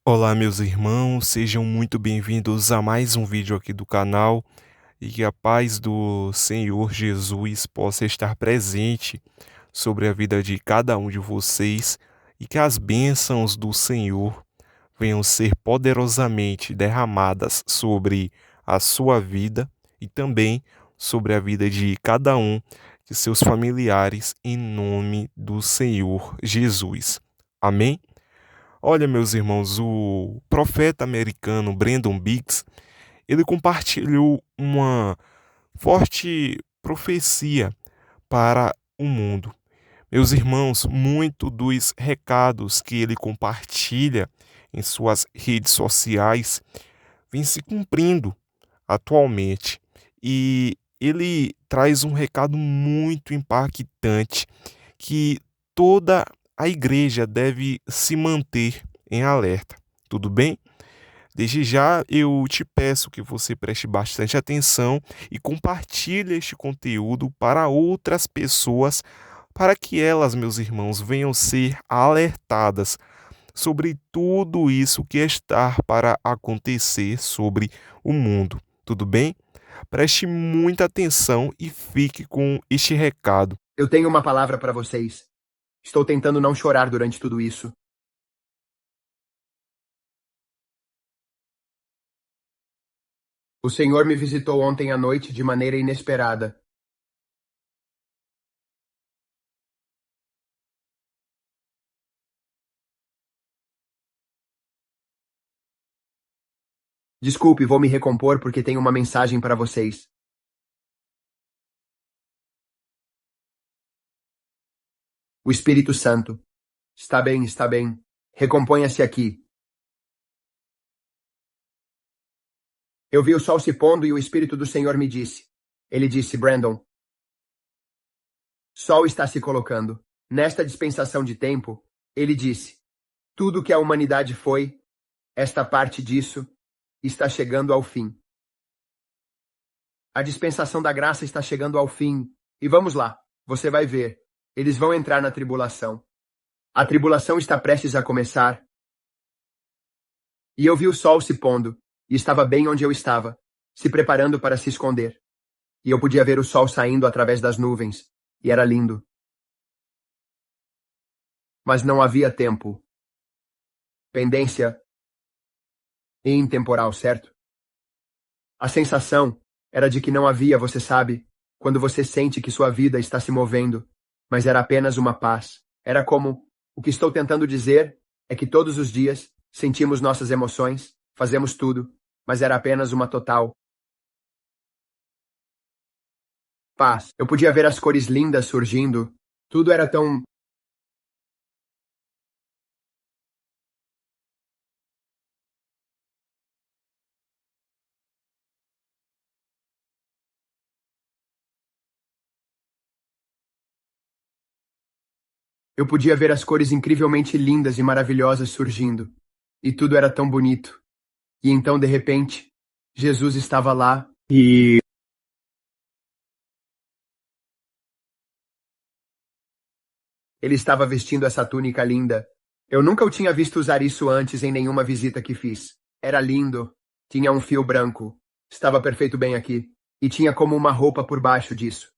Olá, meus irmãos, sejam muito bem-vindos a mais um vídeo aqui do canal e que a paz do Senhor Jesus possa estar presente sobre a vida de cada um de vocês e que as bênçãos do Senhor venham ser poderosamente derramadas sobre a sua vida e também sobre a vida de cada um de seus familiares, em nome do Senhor Jesus. Amém? Olha, meus irmãos, o profeta americano Brandon Biggs, ele compartilhou uma forte profecia para o mundo. Meus irmãos, muito dos recados que ele compartilha em suas redes sociais vem se cumprindo atualmente. E ele traz um recado muito impactante que toda a igreja deve se manter em alerta. Tudo bem? Desde já eu te peço que você preste bastante atenção e compartilhe este conteúdo para outras pessoas, para que elas, meus irmãos, venham ser alertadas sobre tudo isso que está para acontecer sobre o mundo. Tudo bem? Preste muita atenção e fique com este recado. Eu tenho uma palavra para vocês. Estou tentando não chorar durante tudo isso. O Senhor me visitou ontem à noite de maneira inesperada. Desculpe, vou me recompor porque tenho uma mensagem para vocês. O Espírito Santo. Está bem, está bem. Recomponha-se aqui. Eu vi o sol se pondo e o Espírito do Senhor me disse. Ele disse, Brandon, sol está se colocando. Nesta dispensação de tempo, ele disse, tudo que a humanidade foi, esta parte disso, está chegando ao fim. A dispensação da graça está chegando ao fim. E vamos lá, você vai ver. Eles vão entrar na tribulação. A tribulação está prestes a começar. E eu vi o sol se pondo, e estava bem onde eu estava, se preparando para se esconder. E eu podia ver o sol saindo através das nuvens, e era lindo. Mas não havia tempo. Pendência e intemporal, certo? A sensação era de que não havia, você sabe, quando você sente que sua vida está se movendo, mas era apenas uma paz. Era como, o que estou tentando dizer é que todos os dias sentimos nossas emoções, fazemos tudo, mas era apenas uma total paz. Eu podia ver as cores lindas surgindo, tudo era tão... Eu podia ver as cores incrivelmente lindas e maravilhosas surgindo, e tudo era tão bonito. E então, de repente, Jesus estava lá, e ele estava vestindo essa túnica linda. Eu nunca o tinha visto usar isso antes em nenhuma visita que fiz. Era lindo. Tinha um fio branco. Estava perfeito bem aqui. E tinha como uma roupa por baixo disso.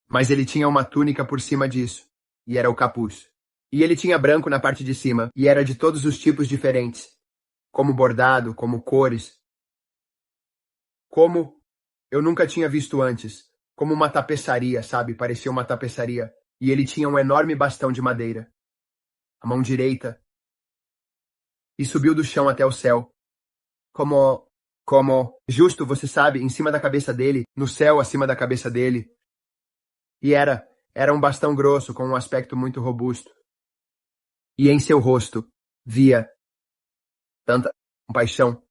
Mas ele tinha uma túnica por cima disso. E era o capuz. E ele tinha branco na parte de cima. E era de todos os tipos diferentes. Como bordado, como cores. Como eu nunca tinha visto antes. Como uma tapeçaria, sabe? Parecia uma tapeçaria. E ele tinha um enorme bastão de madeira. A mão direita, e subiu do chão até o céu. Justo, você sabe, em cima da cabeça dele, no céu acima da cabeça dele. E era um bastão grosso com um aspecto muito robusto. E em seu rosto, via tanta compaixão.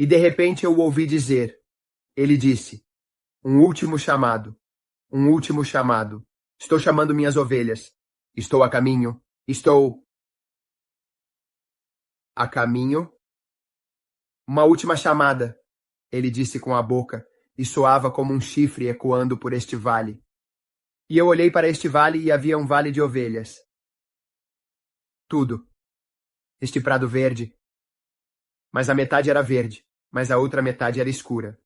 E de repente eu o ouvi dizer, ele disse, um último chamado, um último chamado. Estou chamando minhas ovelhas. Estou a caminho, estou a caminho. Uma última chamada. ele disse com a boca, e soava como um chifre ecoando por este vale. E eu olhei para este vale e havia um vale de ovelhas. Tudo. Este prado verde. Mas a metade era verde, mas a outra metade era escura.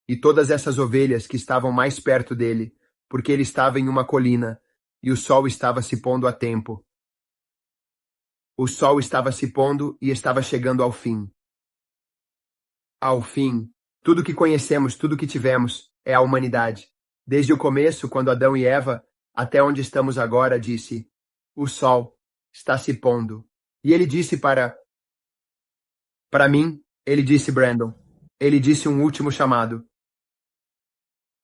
E todas essas ovelhas que estavam mais perto dele, porque ele estava em uma colina, e o sol estava se pondo a tempo. O sol estava se pondo e estava chegando ao fim. Ao fim, tudo que conhecemos, tudo que tivemos, é a humanidade. Desde o começo, quando Adão e Eva, até onde estamos agora, disse, o sol está se pondo. E ele disse para mim, ele disse Brandon, ele disse um último chamado.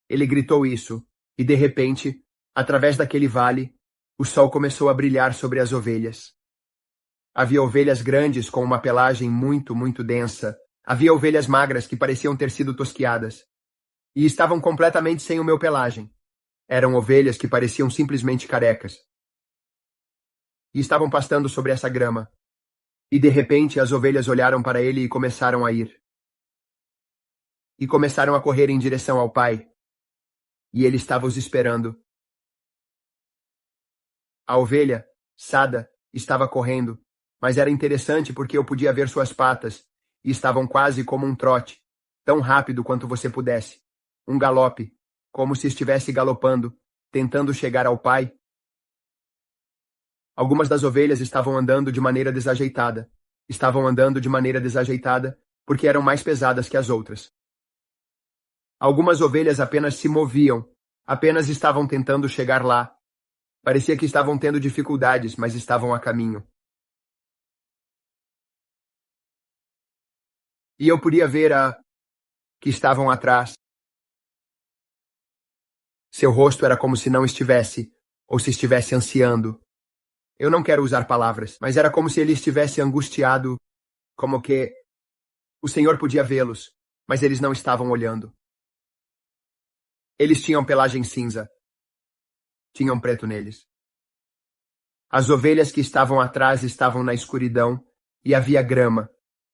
Ele gritou isso, e de repente, através daquele vale, o sol começou a brilhar sobre as ovelhas. Havia ovelhas grandes com uma pelagem muito, muito densa. Havia ovelhas magras que pareciam ter sido tosquiadas. E estavam completamente sem o meu pelagem. Eram ovelhas que pareciam simplesmente carecas. E estavam pastando sobre essa grama. E de repente as ovelhas olharam para ele e começaram a ir. E começaram a correr em direção ao pai. E ele estava os esperando. A ovelha, Sada, estava correndo, mas era interessante porque eu podia ver suas patas, e estavam quase como um trote, tão rápido quanto você pudesse. Um galope, como se estivesse galopando, tentando chegar ao pai. Algumas das ovelhas estavam andando de maneira desajeitada. Estavam andando de maneira desajeitada porque eram mais pesadas que as outras. Algumas ovelhas apenas se moviam, apenas estavam tentando chegar lá. Parecia que estavam tendo dificuldades, mas estavam a caminho. E eu podia ver que estavam atrás. Seu rosto era como se não estivesse, ou se estivesse ansiando. Eu não quero usar palavras, mas era como se ele estivesse angustiado, como que o Senhor podia vê-los, mas eles não estavam olhando. Eles tinham pelagem cinza. Tinham preto neles. As ovelhas que estavam atrás estavam na escuridão, e havia grama,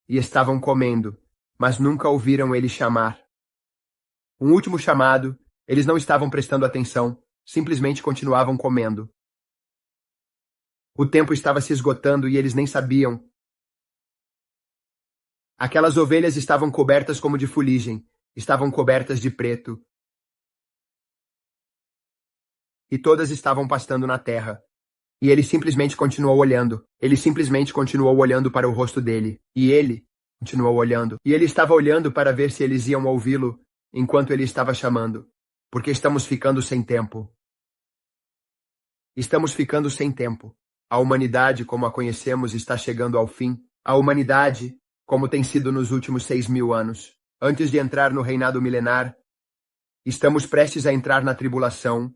e estavam comendo, mas nunca ouviram ele chamar. Um último chamado, eles não estavam prestando atenção, simplesmente continuavam comendo. O tempo estava se esgotando e eles nem sabiam. Aquelas ovelhas estavam cobertas como de fuligem, estavam cobertas de preto. E todas estavam pastando na terra. E ele simplesmente continuou olhando. Ele simplesmente continuou olhando para o rosto dele. E ele continuou olhando. E ele estava olhando para ver se eles iam ouvi-lo enquanto ele estava chamando. Porque estamos ficando sem tempo. Estamos ficando sem tempo. A humanidade, como a conhecemos, está chegando ao fim. A humanidade, como tem sido nos últimos 6.000 anos. Antes de entrar no reinado milenar, estamos prestes a entrar na tribulação.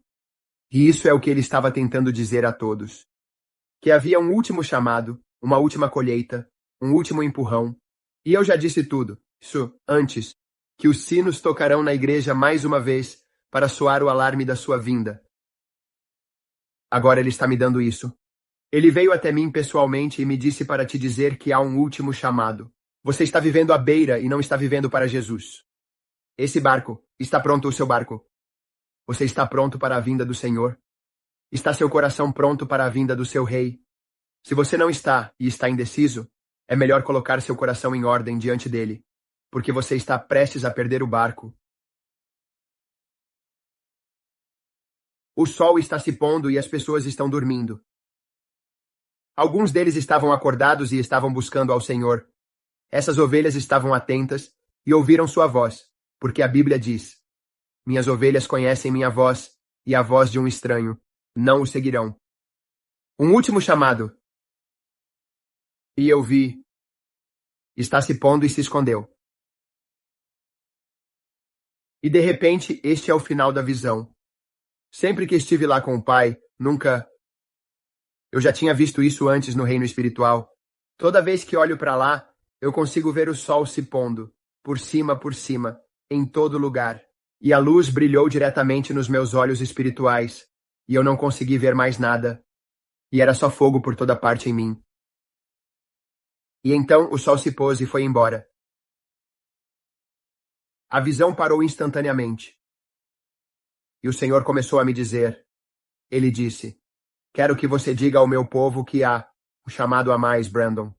E isso é o que ele estava tentando dizer a todos. Que havia um último chamado, uma última colheita, um último empurrão. E eu já disse tudo, isso, antes, que os sinos tocarão na igreja mais uma vez para soar o alarme da sua vinda. Agora ele está me dando isso. Ele veio até mim pessoalmente e me disse para te dizer que há um último chamado. Você está vivendo à beira e não está vivendo para Jesus. Esse barco, está pronto o seu barco. Você está pronto para a vinda do Senhor? Está seu coração pronto para a vinda do seu rei? Se você não está e está indeciso, é melhor colocar seu coração em ordem diante dele, porque você está prestes a perder o barco. O sol está se pondo e as pessoas estão dormindo. Alguns deles estavam acordados e estavam buscando ao Senhor. Essas ovelhas estavam atentas e ouviram sua voz, porque a Bíblia diz: minhas ovelhas conhecem minha voz, e a voz de um estranho não o seguirão. Um último chamado. E eu vi. Está se pondo e se escondeu. E de repente, este é o final da visão. Sempre que estive lá com o Pai, nunca... Eu já tinha visto isso antes no reino espiritual. Toda vez que olho para lá, eu consigo ver o sol se pondo, por cima, em todo lugar. E a luz brilhou diretamente nos meus olhos espirituais, e eu não consegui ver mais nada. E era só fogo por toda parte em mim. E então o sol se pôs e foi embora. A visão parou instantaneamente. E o Senhor começou a me dizer. Ele disse, quero que você diga ao meu povo que há o chamado a mais, Brandon.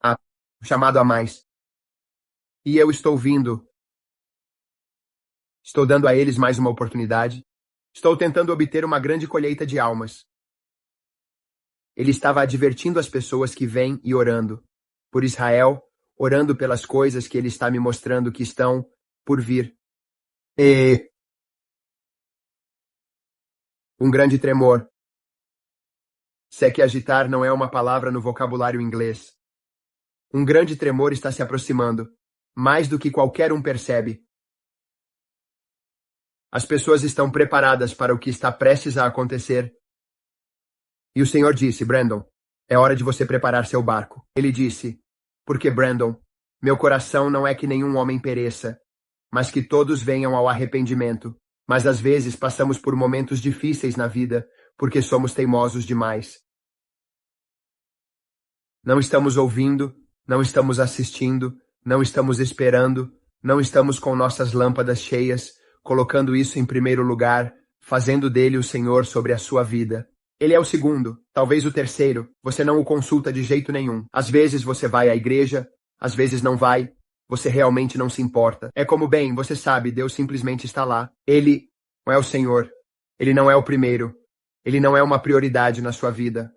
Há o chamado a mais. E eu estou vindo. Estou dando a eles mais uma oportunidade. Estou tentando obter uma grande colheita de almas. Ele estava advertindo as pessoas que vêm e orando por Israel, orando pelas coisas que ele está me mostrando que estão por vir. E um grande tremor. Sé que agitar não é uma palavra no vocabulário inglês. Um grande tremor está se aproximando, mais do que qualquer um percebe. As pessoas estão preparadas para o que está prestes a acontecer. E o Senhor disse, Brandon, é hora de você preparar seu barco. Ele disse, porque Brandon, meu coração não é que nenhum homem pereça, mas que todos venham ao arrependimento. Mas às vezes passamos por momentos difíceis na vida, porque somos teimosos demais. Não estamos ouvindo, não estamos assistindo, não estamos esperando, não estamos com nossas lâmpadas cheias, colocando isso em primeiro lugar, fazendo dele o Senhor sobre a sua vida. Ele é o segundo, talvez o terceiro, você não o consulta de jeito nenhum. Às vezes você vai à igreja, às vezes não vai, você realmente não se importa. É como, bem, você sabe, Deus simplesmente está lá. Ele não é o Senhor, ele não é o primeiro, ele não é uma prioridade na sua vida.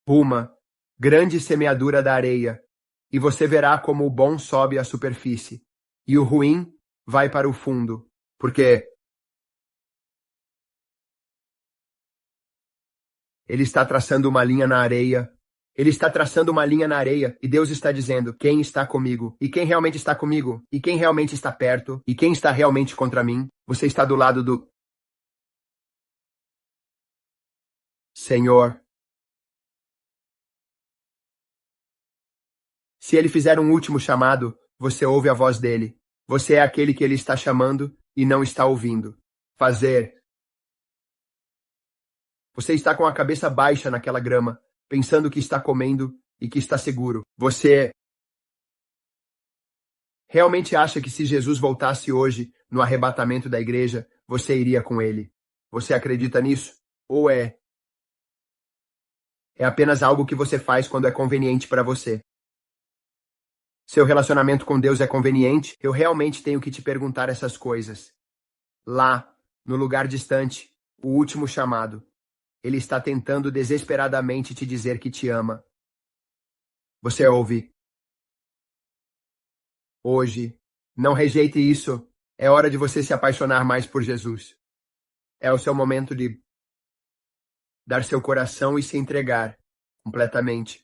Uma grande semeadura da areia, e você verá como o bom sobe à superfície, e o ruim vai para o fundo, porque ele está traçando uma linha na areia. Ele está traçando uma linha na areia e Deus está dizendo quem está comigo e quem realmente está comigo e quem realmente está perto e quem está realmente contra mim. Você está do lado do Senhor. Se ele fizer um último chamado, você ouve a voz dele. Você é aquele que ele está chamando e não está ouvindo. Fazer. Você está com a cabeça baixa naquela grama, pensando que está comendo e que está seguro. Você realmente acha que se Jesus voltasse hoje, no arrebatamento da igreja, você iria com ele? Você acredita nisso? Ou é apenas algo que você faz quando é conveniente para você? Seu relacionamento com Deus é conveniente? Eu realmente tenho que te perguntar essas coisas. Lá, no lugar distante, o último chamado. Ele está tentando desesperadamente te dizer que te ama. Você ouve? Hoje, não rejeite isso. É hora de você se apaixonar mais por Jesus. É o seu momento de dar seu coração e se entregar completamente.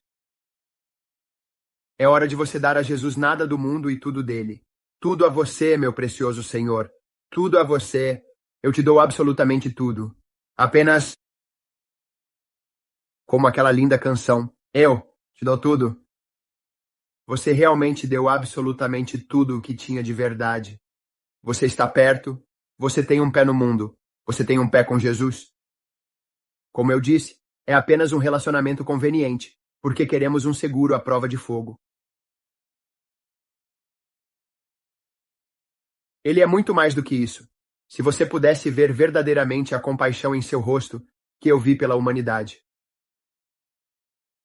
É hora de você dar a Jesus nada do mundo e tudo dele. Tudo a você, meu precioso Senhor. Tudo a você. Eu te dou absolutamente tudo. Apenas como aquela linda canção. Eu te dou tudo. Você realmente deu absolutamente tudo o que tinha de verdade. Você está perto. Você tem um pé no mundo. Você tem um pé com Jesus. Como eu disse, é apenas um relacionamento conveniente, porque queremos um seguro à prova de fogo. Ele é muito mais do que isso. Se você pudesse ver verdadeiramente a compaixão em seu rosto que eu vi pela humanidade.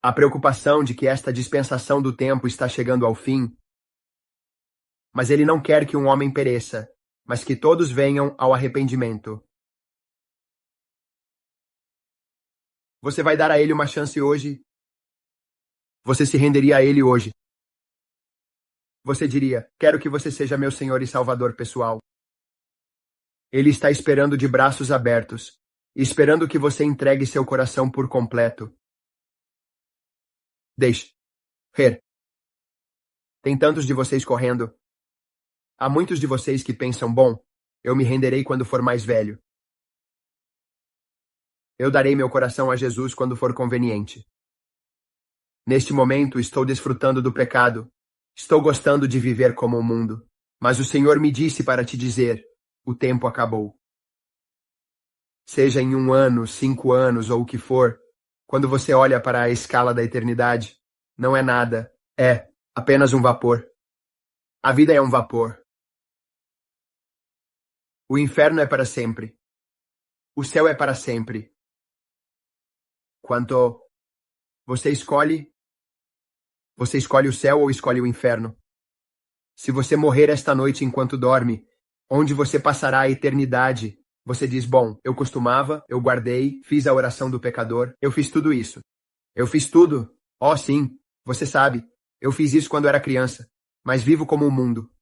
A preocupação de que esta dispensação do tempo está chegando ao fim. Mas ele não quer que um homem pereça, mas que todos venham ao arrependimento. Você vai dar a ele uma chance hoje? Você se renderia a ele hoje? Você diria, quero que você seja meu Senhor e Salvador pessoal. Ele está esperando de braços abertos, esperando que você entregue seu coração por completo. Deixe. Ver. Tem tantos de vocês correndo. Há muitos de vocês que pensam, bom, eu me renderei quando for mais velho. Eu darei meu coração a Jesus quando for conveniente. Neste momento estou desfrutando do pecado. Estou gostando de viver como o mundo. Mas o Senhor me disse para te dizer, o tempo acabou. Seja em 1 ano, 5 anos ou o que for, Quando você olha para a escala da eternidade, não é nada, é apenas um vapor. A vida é um vapor. O inferno é para sempre. O céu é para sempre. Quanto você escolhe o céu ou escolhe o inferno? Se você morrer esta noite enquanto dorme, onde você passará a eternidade? Você diz, bom, eu costumava, eu guardei, fiz a oração do pecador, eu fiz tudo isso. Eu fiz tudo. Oh, sim, você sabe, eu fiz isso quando era criança, mas vivo como o mundo.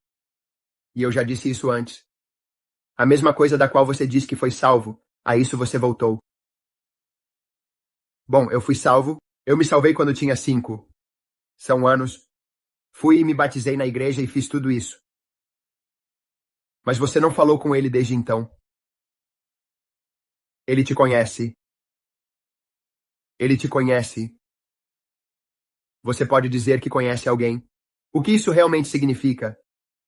E eu já disse isso antes. A mesma coisa da qual você diz que foi salvo, a isso você voltou. Bom, eu fui salvo, eu me salvei quando tinha 5 anos. Fui e me batizei na igreja e fiz tudo isso. Mas você não falou com ele desde então. Ele te conhece. Ele te conhece. Você pode dizer que conhece alguém. O que isso realmente significa?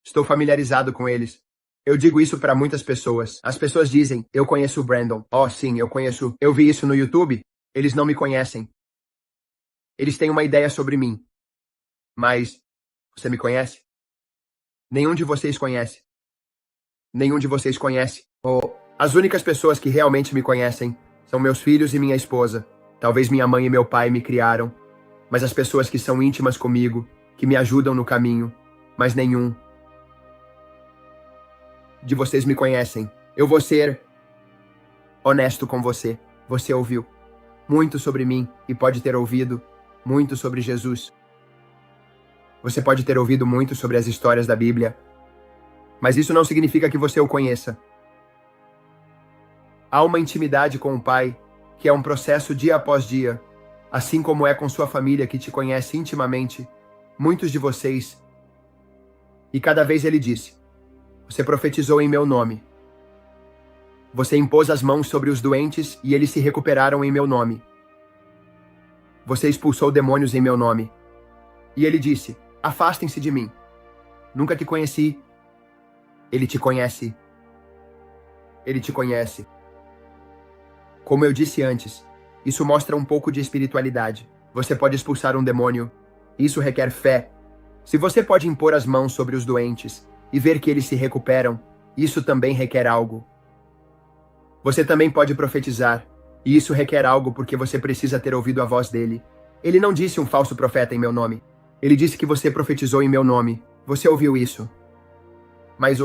Estou familiarizado com eles. Eu digo isso para muitas pessoas. As pessoas dizem, eu conheço o Brandon. Oh, sim, eu conheço. Eu vi isso no YouTube. Eles não me conhecem. Eles têm uma ideia sobre mim. Mas, você me conhece? Nenhum de vocês conhece. Nenhum de vocês conhece. As únicas pessoas que realmente me conhecem são meus filhos e minha esposa. Talvez minha mãe e meu pai me criaram. Mas as pessoas que são íntimas comigo, que me ajudam no caminho, mas nenhum de vocês me conhecem. Eu vou ser honesto com você. Você ouviu muito sobre mim e pode ter ouvido muito sobre Jesus. Você pode ter ouvido muito sobre as histórias da Bíblia, mas isso não significa que você o conheça. Há uma intimidade com o Pai, que é um processo dia após dia, assim como é com sua família que te conhece intimamente, muitos de vocês. E cada vez ele disse, você profetizou em meu nome. Você impôs as mãos sobre os doentes e eles se recuperaram em meu nome. Você expulsou demônios em meu nome. E ele disse, afastem-se de mim. Nunca te conheci. Ele te conhece. Ele te conhece. Como eu disse antes, isso mostra um pouco de espiritualidade. Você pode expulsar um demônio. Isso requer fé. Se você pode impor as mãos sobre os doentes e ver que eles se recuperam, isso também requer algo. Você também pode profetizar, e isso requer algo porque você precisa ter ouvido a voz dele. Ele não disse um falso profeta em meu nome. Ele disse que você profetizou em meu nome. Você ouviu isso. Mas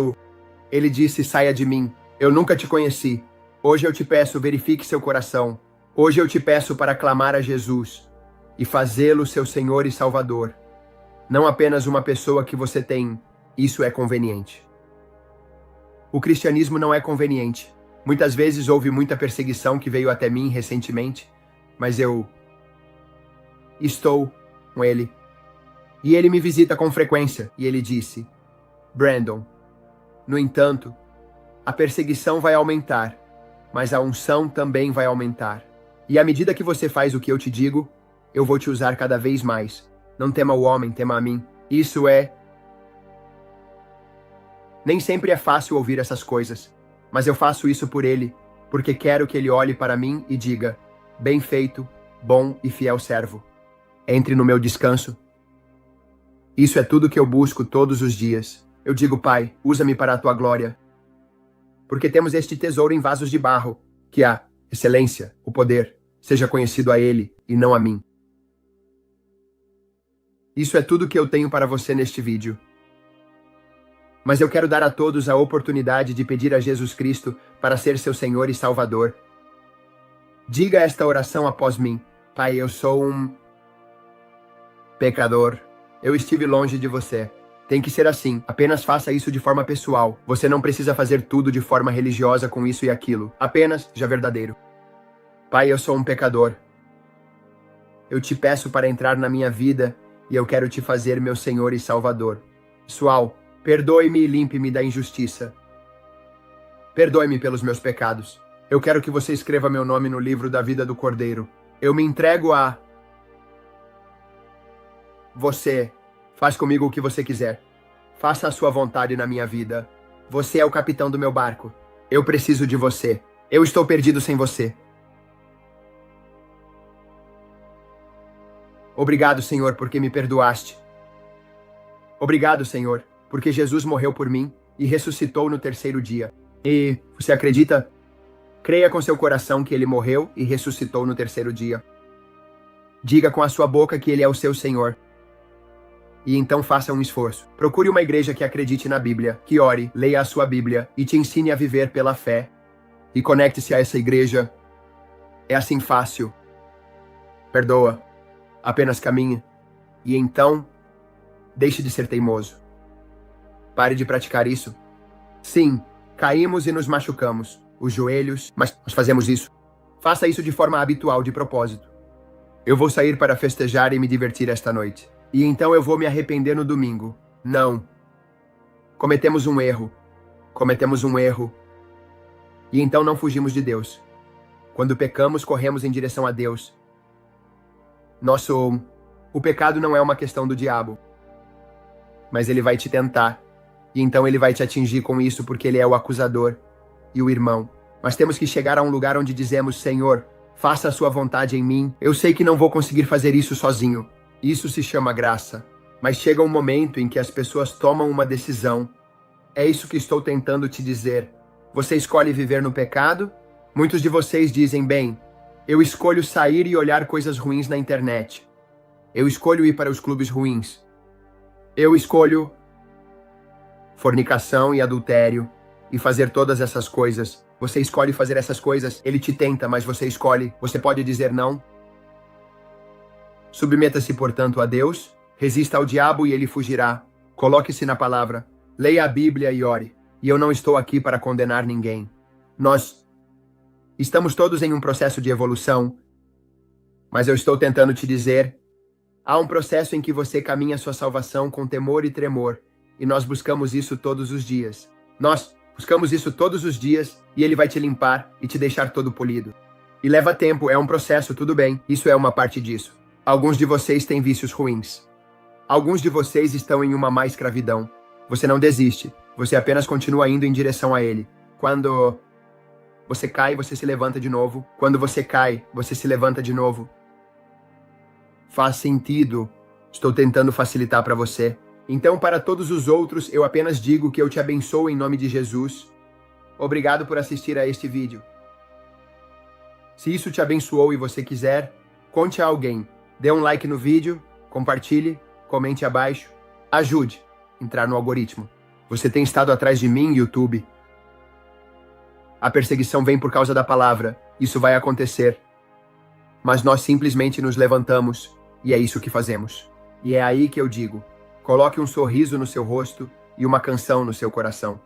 ele disse, saia de mim. Eu nunca te conheci. Hoje eu te peço, verifique seu coração. Hoje eu te peço para clamar a Jesus e fazê-lo seu Senhor e Salvador. Não apenas uma pessoa que você tem. Isso é conveniente. O cristianismo não é conveniente. Muitas vezes houve muita perseguição que veio até mim recentemente, mas eu estou com ele. E ele me visita com frequência, e ele disse, Brandon, no entanto, a perseguição vai aumentar, mas a unção também vai aumentar. E à medida que você faz o que eu te digo, eu vou te usar cada vez mais. Não tema o homem, tema a mim. Isso é... Nem sempre é fácil ouvir essas coisas, mas eu faço isso por ele, porque quero que ele olhe para mim e diga, bem feito, bom e fiel servo. Entre no meu descanso. Isso é tudo que eu busco todos os dias. Eu digo, Pai, usa-me para a tua glória. Porque temos este tesouro em vasos de barro, que a excelência, o poder, seja conhecido a ele e não a mim. Isso é tudo que eu tenho para você neste vídeo. Mas eu quero dar a todos a oportunidade de pedir a Jesus Cristo para ser seu Senhor e Salvador. Diga esta oração após mim. Pai, eu sou um pecador. Eu estive longe de você. Tem que ser assim. Apenas faça isso de forma pessoal. Você não precisa fazer tudo de forma religiosa com isso e aquilo. Apenas seja verdadeiro. Pai, eu sou um pecador. Eu te peço para entrar na minha vida e eu quero te fazer meu Senhor e Salvador. Pessoal, perdoe-me e limpe-me da injustiça. Perdoe-me pelos meus pecados. Eu quero que você escreva meu nome no livro da vida do Cordeiro. Eu me entrego a você. Faz comigo o que você quiser. Faça a sua vontade na minha vida. Você é o capitão do meu barco. Eu preciso de você. Eu estou perdido sem você. Obrigado, Senhor, porque me perdoaste. Obrigado, Senhor, porque Jesus morreu por mim e ressuscitou no terceiro dia. E você acredita? Creia com seu coração que ele morreu e ressuscitou no terceiro dia. Diga com a sua boca que ele é o seu Senhor. E então faça um esforço. Procure uma igreja que acredite na Bíblia, que ore, leia a sua Bíblia e te ensine a viver pela fé. E conecte-se a essa igreja. É assim fácil. Perdoa. Apenas caminhe. E então, deixe de ser teimoso. Pare de praticar isso. Sim, caímos e nos machucamos. Os joelhos, mas nós fazemos isso. Faça isso de forma habitual, de propósito. Eu vou sair para festejar e me divertir esta noite. E então eu vou me arrepender no domingo. Não. Cometemos um erro. Cometemos um erro. E então não fugimos de Deus. Quando pecamos, corremos em direção a Deus. O pecado não é uma questão do diabo. Mas ele vai te tentar. E então ele vai te atingir com isso porque ele é o acusador e o irmão. Mas temos que chegar a um lugar onde dizemos, Senhor, faça a sua vontade em mim. Eu sei que não vou conseguir fazer isso sozinho. Isso se chama graça. Mas chega um momento em que as pessoas tomam uma decisão. É isso que estou tentando te dizer. Você escolhe viver no pecado? Muitos de vocês dizem, bem, eu escolho sair e olhar coisas ruins na internet. Eu escolho ir para os clubes ruins. Eu escolho fornicação e adultério e fazer todas essas coisas. Você escolhe fazer essas coisas, ele te tenta, mas você escolhe. Você pode dizer não. Submeta-se, portanto, a Deus, resista ao diabo e ele fugirá. Coloque-se na palavra, leia a Bíblia e ore. E eu não estou aqui para condenar ninguém. Nós estamos todos em um processo de evolução, mas eu estou tentando te dizer, há um processo em que você caminha sua salvação com temor e tremor, e nós buscamos isso todos os dias. Nós buscamos isso todos os dias, e ele vai te limpar e te deixar todo polido. E leva tempo, é um processo, tudo bem, isso é uma parte disso. Alguns de vocês têm vícios ruins. Alguns de vocês estão em uma má escravidão. Você não desiste, você apenas continua indo em direção a ele. Quando você cai, você se levanta de novo. Quando você cai, você se levanta de novo. Faz sentido. Estou tentando facilitar para você. Então, para todos os outros, eu apenas digo que eu te abençoo em nome de Jesus. Obrigado por assistir a este vídeo. Se isso te abençoou e você quiser, conte a alguém. Dê um like no vídeo, compartilhe, comente abaixo. Ajude a entrar no algoritmo. Você tem estado atrás de mim, YouTube. A perseguição vem por causa da palavra. Isso vai acontecer. Mas nós simplesmente nos levantamos e é isso que fazemos. E é aí que eu digo, coloque um sorriso no seu rosto e uma canção no seu coração.